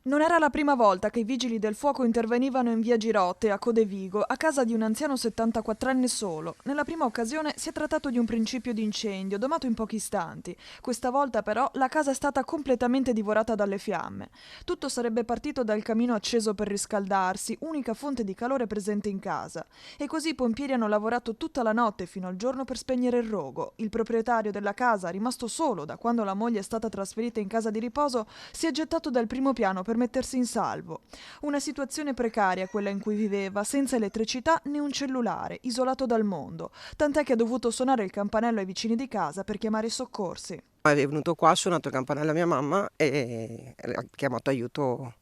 Non era la prima volta che i vigili del fuoco intervenivano in via Girotte, a Codevigo, a casa di un anziano 74enne solo. Nella prima occasione si è trattato di un principio di incendio, domato in pochi istanti. Questa volta però la casa è stata completamente divorata dalle fiamme. Tutto sarebbe partito dal camino acceso per riscaldarsi, unica fonte di calore presente in casa. E così i pompieri hanno lavorato tutta la notte fino al giorno per spegnere il rogo. Il proprietario della casa, rimasto solo da quando la moglie è stata trasferita in casa di riposo, si è gettato dal primo piano per mettersi in salvo. Una situazione precaria quella in cui viveva, senza elettricità né un cellulare, isolato dal mondo, tant'è che ha dovuto suonare il campanello ai vicini di casa per chiamare i soccorsi. È venuto qua, ha suonato il campanello a mia mamma e ha chiamato aiuto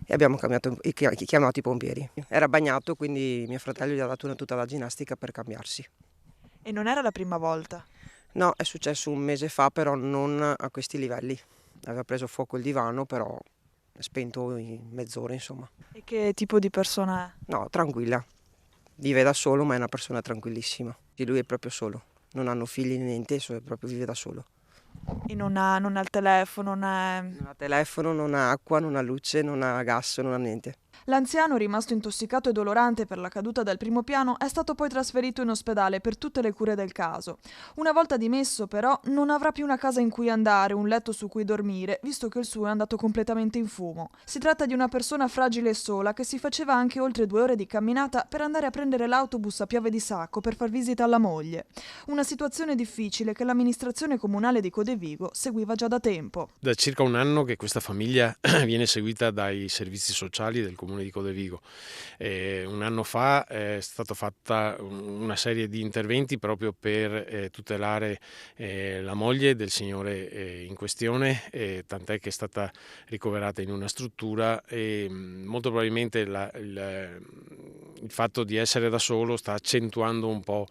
e abbiamo chiamato i pompieri. Era bagnato, quindi mio fratello gli ha dato una tuta da ginnastica per cambiarsi. E non era la prima volta. No, è successo un mese fa, però non a questi livelli. Aveva preso fuoco il divano, però è spento in mezz'ora, insomma. E che tipo di persona è? No, tranquilla. Vive da solo, ma è una persona tranquillissima. E lui è proprio solo. Non hanno figli né niente, proprio vive da solo. E non ha il telefono, non è... Non ha telefono, non ha acqua, non ha luce, non ha gas, non ha niente. L'anziano, rimasto intossicato e dolorante per la caduta dal primo piano, è stato poi trasferito in ospedale per tutte le cure del caso. Una volta dimesso, però, non avrà più una casa in cui andare, un letto su cui dormire, visto che il suo è andato completamente in fumo. Si tratta di una persona fragile e sola che si faceva anche oltre 2 ore di camminata per andare a prendere l'autobus a Piave di Sacco per far visita alla moglie. Una situazione difficile che l'amministrazione comunale di Codevigo seguiva già da tempo. Da circa un anno che questa famiglia viene seguita dai servizi sociali del comune di Codevigo. Un anno fa è stata fatta una serie di interventi proprio per tutelare la moglie del signore in questione, tant'è che è stata ricoverata in una struttura e molto probabilmente il fatto di essere da solo sta accentuando un po'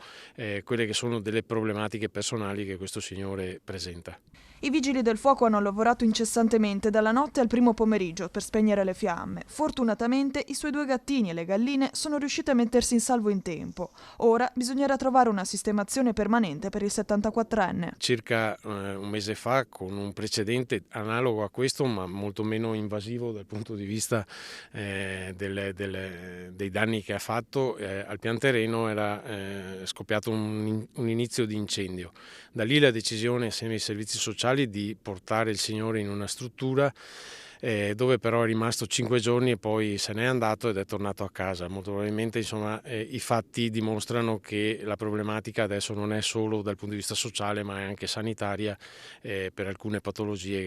quelle che sono delle problematiche personali che questo signore presenta. I vigili del fuoco hanno lavorato incessantemente dalla notte al primo pomeriggio per spegnere le fiamme. Fortunatamente i suoi 2 gattini e le galline sono riusciti a mettersi in salvo in tempo. Ora bisognerà trovare una sistemazione permanente per il 74enne. Circa un mese fa, con un precedente analogo a questo, ma molto meno invasivo dal punto di vista dei danni che ha fatto, al pian terreno era scoppiato un inizio di incendio. Da lì la decisione assieme ai servizi sociali di portare il signore in una struttura dove però è rimasto 5 giorni e poi se n'è andato ed è tornato a casa. Molto probabilmente i fatti dimostrano che la problematica adesso non è solo dal punto di vista sociale ma è anche sanitaria per alcune patologie